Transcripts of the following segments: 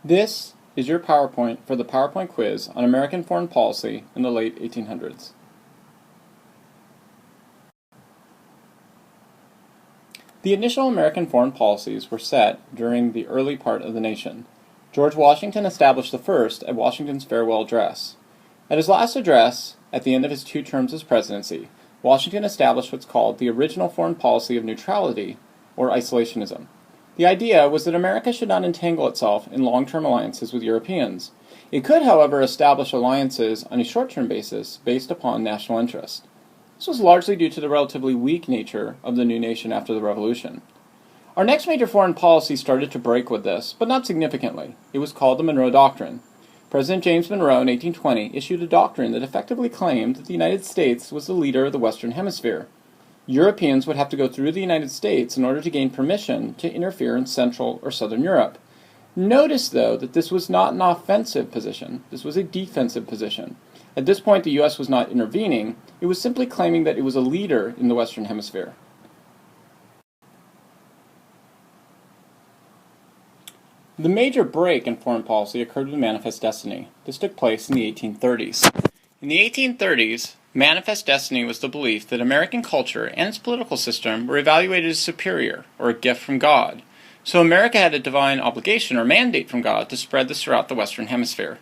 This is your PowerPoint for the PowerPoint quiz on American foreign policy in the late 1800s. The initial American foreign policies were set during the early part of the nation. George Washington established the first at Washington's farewell address. At his last address, at the end of his 2 terms as presidency, Washington established what's called the original foreign policy of neutrality, or isolationism. The idea was that America should not entangle itself in long-term alliances with Europeans. It could, however, establish alliances on a short-term basis based upon national interest. This was largely due to the relatively weak nature of the new nation after the Revolution. Our next major foreign policy started to break with this, but not significantly. It was called the Monroe Doctrine. President James Monroe in 1820 issued a doctrine that effectively claimed that the United States was the leader of the Western Hemisphere. Europeans would have to go through the United States in order to gain permission to interfere in Central or Southern Europe. Notice, though, that this was not an offensive position. This was a defensive position. At this point, the U.S. was not intervening. It was simply claiming that it was a leader in the Western Hemisphere. The major break in foreign policy occurred with Manifest Destiny. This took place in the 1830s. In the 1830s, Manifest Destiny was the belief that American culture and its political system were evaluated as superior, or a gift from God. So America had a divine obligation or mandate from God to spread this throughout the Western Hemisphere.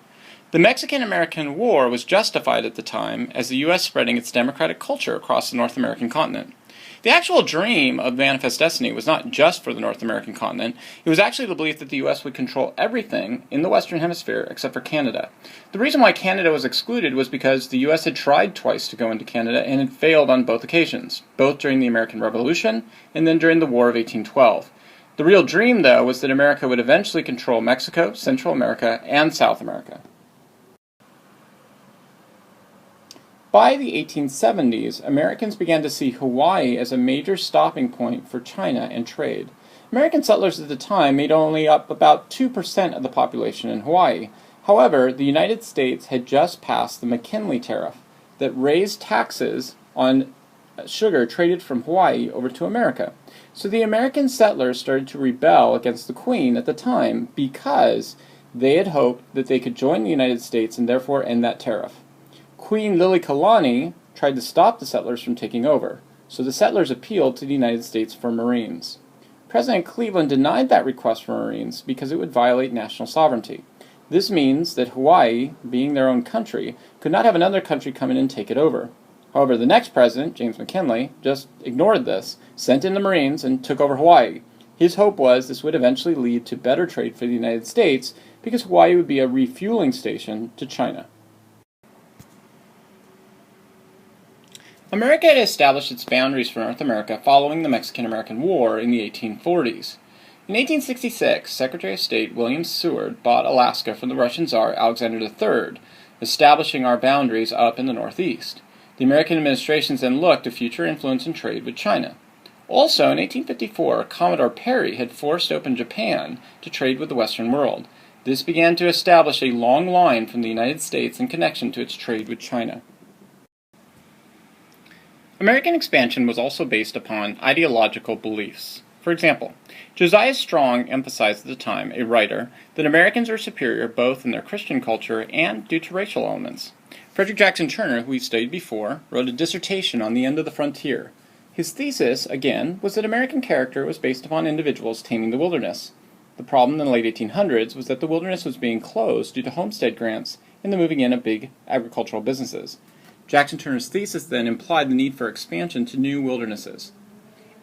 The Mexican-American War was justified at the time as the U.S. spreading its democratic culture across the North American continent. The actual dream of Manifest Destiny was not just for the North American continent. It was actually the belief that the U.S. would control everything in the Western Hemisphere except for Canada. The reason why Canada was excluded was because the U.S. had tried twice to go into Canada and had failed on both occasions, both during the American Revolution and then during the War of 1812. The real dream, though, was that America would eventually control Mexico, Central America, and South America. By the 1870s, Americans began to see Hawaii as a major stopping point for China and trade. American settlers at the time made only up about 2% of the population in Hawaii. However, the United States had just passed the McKinley Tariff that raised taxes on sugar traded from Hawaii over to America. So the American settlers started to rebel against the Queen at the time because they had hoped that they could join the United States and therefore end that tariff. Queen Liliuokalani tried to stop the settlers from taking over, so the settlers appealed to the United States for Marines. President Cleveland denied that request for Marines because it would violate national sovereignty. This means that Hawaii, being their own country, could not have another country come in and take it over. However, the next president, James McKinley, just ignored this, sent in the Marines, and took over Hawaii. His hope was this would eventually lead to better trade for the United States because Hawaii would be a refueling station to China. America had established its boundaries for North America following the Mexican-American War in the 1840s. In 1866, Secretary of State William Seward bought Alaska from the Russian Tsar Alexander III, establishing our boundaries up in the northeast. The American administrations then looked to future influence and trade with China. Also, in 1854, Commodore Perry had forced open Japan to trade with the Western world. This began to establish a long line from the United States in connection to its trade with China. American expansion was also based upon ideological beliefs. For example, Josiah Strong emphasized at the time, a writer, that Americans are superior both in their Christian culture and due to racial elements. Frederick Jackson Turner, who we studied before, wrote a dissertation on the end of the frontier. His thesis, again, was that American character was based upon individuals taming the wilderness. The problem in the late 1800s was that the wilderness was being closed due to homestead grants and the moving in of big agricultural businesses. Jackson Turner's thesis then implied the need for expansion to new wildernesses.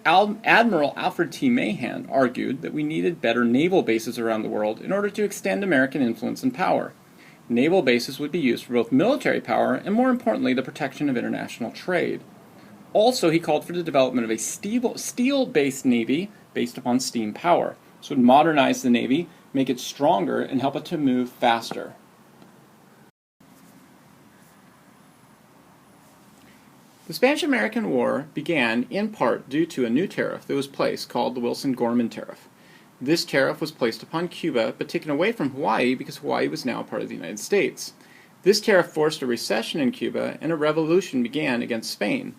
Admiral Alfred T. Mahan argued that we needed better naval bases around the world in order to extend American influence and power. Naval bases would be used for both military power and, more importantly, the protection of international trade. Also, he called for the development of a steel-based navy based upon steam power. This would modernize the navy, make it stronger, and help it to move faster. The Spanish-American War began in part due to a new tariff that was placed called the Wilson-Gorman Tariff. This tariff was placed upon Cuba but taken away from Hawaii because Hawaii was now part of the United States. This tariff forced a recession in Cuba and a revolution began against Spain.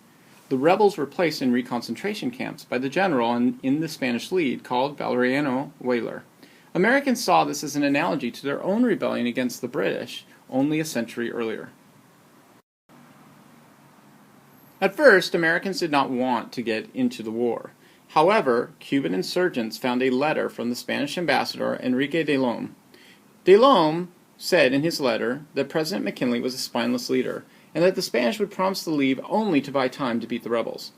The rebels were placed in reconcentration camps by the general in the Spanish lead called Valeriano Weyler. Americans saw this as an analogy to their own rebellion against the British only a century earlier. At first, Americans did not want to get into the war. However, Cuban insurgents found a letter from the Spanish ambassador Enrique de Lome. De Lome said in his letter that President McKinley was a spineless leader, and that the Spanish would promise to leave only to buy time to beat the rebels.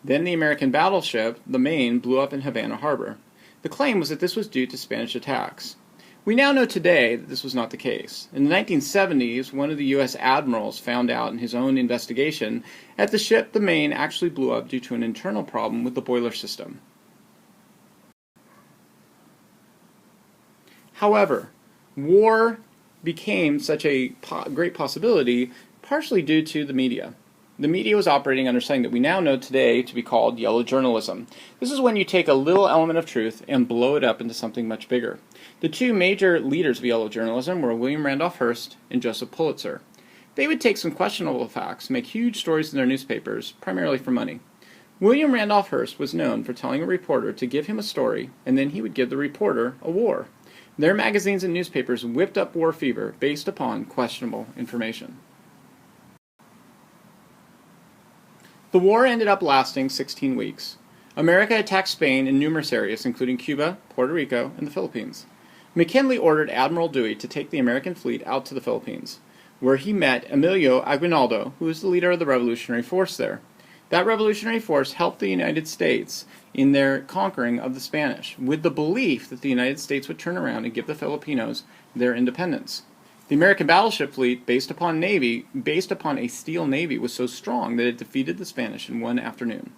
Then the American battleship, the Maine, blew up in Havana Harbor. The claim was that this was due to Spanish attacks. We now know today that this was not the case. In the 1970s, one of the U.S. admirals found out in his own investigation that the ship, the Maine, actually blew up due to an internal problem with the boiler system. However, war became such a great possibility partially due to the media. The media was operating under something that we now know today to be called yellow journalism. This is when you take a little element of truth and blow it up into something much bigger. The two major leaders of yellow journalism were William Randolph Hearst and Joseph Pulitzer. They would take some questionable facts, make huge stories in their newspapers, primarily for money. William Randolph Hearst was known for telling a reporter to give him a story, and then he would give the reporter a war. Their magazines and newspapers whipped up war fever based upon questionable information. The war ended up lasting 16 weeks. America attacked Spain in numerous areas, including Cuba, Puerto Rico, and the Philippines. McKinley ordered Admiral Dewey to take the American fleet out to the Philippines, where he met Emilio Aguinaldo, who was the leader of the revolutionary force there. That revolutionary force helped the United States in their conquering of the Spanish, with the belief that the United States would turn around and give the Filipinos their independence. The American battleship fleet, based upon a steel navy, was so strong that it defeated the Spanish in one afternoon.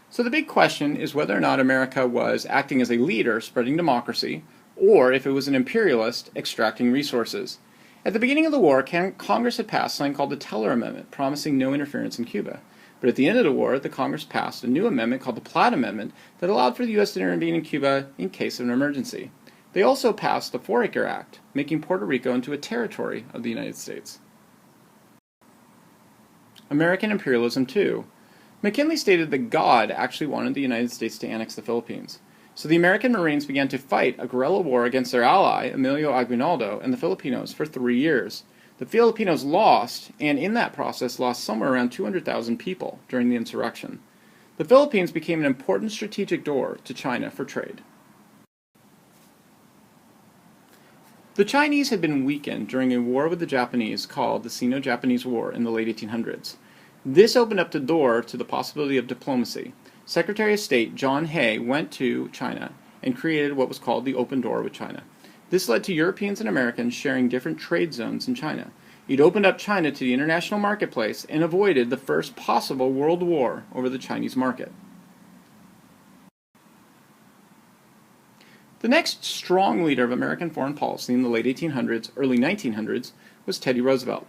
So the big question is whether or not America was acting as a leader, spreading democracy, or if it was an imperialist, extracting resources. At the beginning of the war, Congress had passed something called the Teller Amendment, promising no interference in Cuba. But at the end of the war, the Congress passed a new amendment called the Platt Amendment that allowed for the U.S. to intervene in Cuba in case of an emergency. They also passed the Four-Acre Act, making Puerto Rico into a territory of the United States. American imperialism, too. McKinley stated that God actually wanted the United States to annex the Philippines. So the American Marines began to fight a guerrilla war against their ally, Emilio Aguinaldo, and the Filipinos for 3 years. The Filipinos lost, and in that process lost somewhere around 200,000 people during the insurrection. The Philippines became an important strategic door to China for trade. The Chinese had been weakened during a war with the Japanese called the Sino-Japanese War in the late 1800s. This opened up the door to the possibility of diplomacy. Secretary of State John Hay went to China and created what was called the Open Door with China. This led to Europeans and Americans sharing different trade zones in China. It opened up China to the international marketplace and avoided the first possible world war over the Chinese market. The next strong leader of American foreign policy in the late 1800s, early 1900s, was Teddy Roosevelt.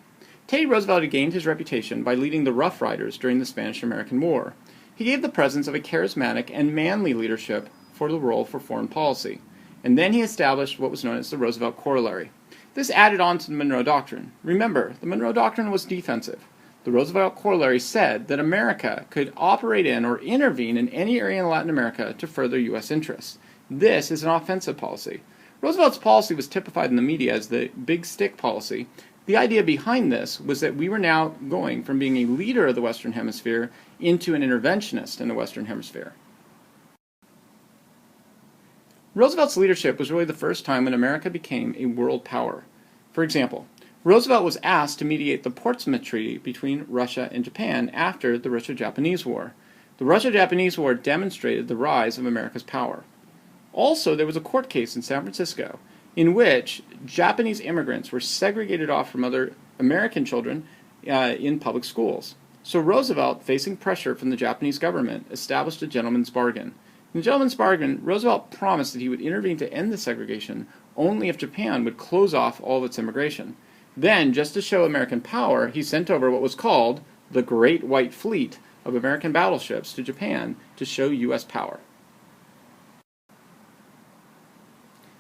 Teddy Roosevelt had gained his reputation by leading the Rough Riders during the Spanish-American War. He gave the presence of a charismatic and manly leadership for the role for foreign policy, and then he established what was known as the Roosevelt Corollary. This added on to the Monroe Doctrine. Remember, the Monroe Doctrine was defensive. The Roosevelt Corollary said that America could operate in or intervene in any area in Latin America to further U.S. interests. This is an offensive policy. Roosevelt's policy was typified in the media as the big stick policy. The idea behind this was that we were now going from being a leader of the Western Hemisphere into an interventionist in the Western Hemisphere. Roosevelt's leadership was really the first time when America became a world power. For example, Roosevelt was asked to mediate the Portsmouth Treaty between Russia and Japan after the Russo-Japanese War. The Russo-Japanese War demonstrated the rise of America's power. Also, there was a court case in San Francisco in which Japanese immigrants were segregated off from other American children in public schools. So Roosevelt, facing pressure from the Japanese government, established a gentleman's bargain. In the gentleman's bargain, Roosevelt promised that he would intervene to end the segregation only if Japan would close off all of its immigration. Then, just to show American power, he sent over what was called the Great White Fleet of American battleships to Japan to show U.S. power.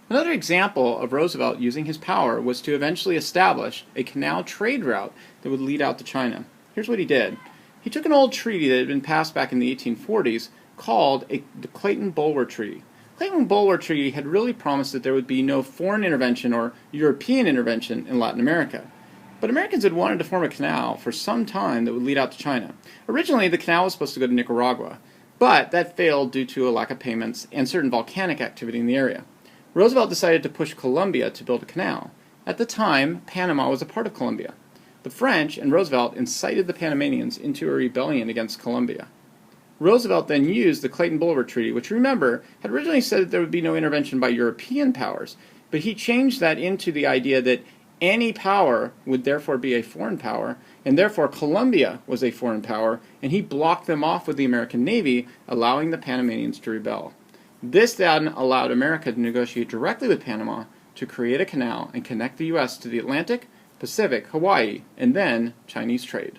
Another example of Roosevelt using his power was to eventually establish a canal trade route that would lead out to China. Here's what he did. He took an old treaty that had been passed back in the 1840s called the Clayton-Bulwer Treaty. Clayton Bulwer Treaty had really promised that there would be no foreign intervention or European intervention in Latin America. But Americans had wanted to form a canal for some time that would lead out to China. Originally, the canal was supposed to go to Nicaragua, but that failed due to a lack of payments and certain volcanic activity in the area. Roosevelt decided to push Colombia to build a canal. At the time, Panama was a part of Colombia. The French and Roosevelt incited the Panamanians into a rebellion against Colombia. Roosevelt then used the Clayton-Bulwer Treaty, which, remember, had originally said that there would be no intervention by European powers, but he changed that into the idea that any power would therefore be a foreign power, and therefore Colombia was a foreign power, and he blocked them off with the American Navy, allowing the Panamanians to rebel. This then allowed America to negotiate directly with Panama to create a canal and connect the U.S. to the Atlantic, Pacific, Hawaii, and then Chinese trade.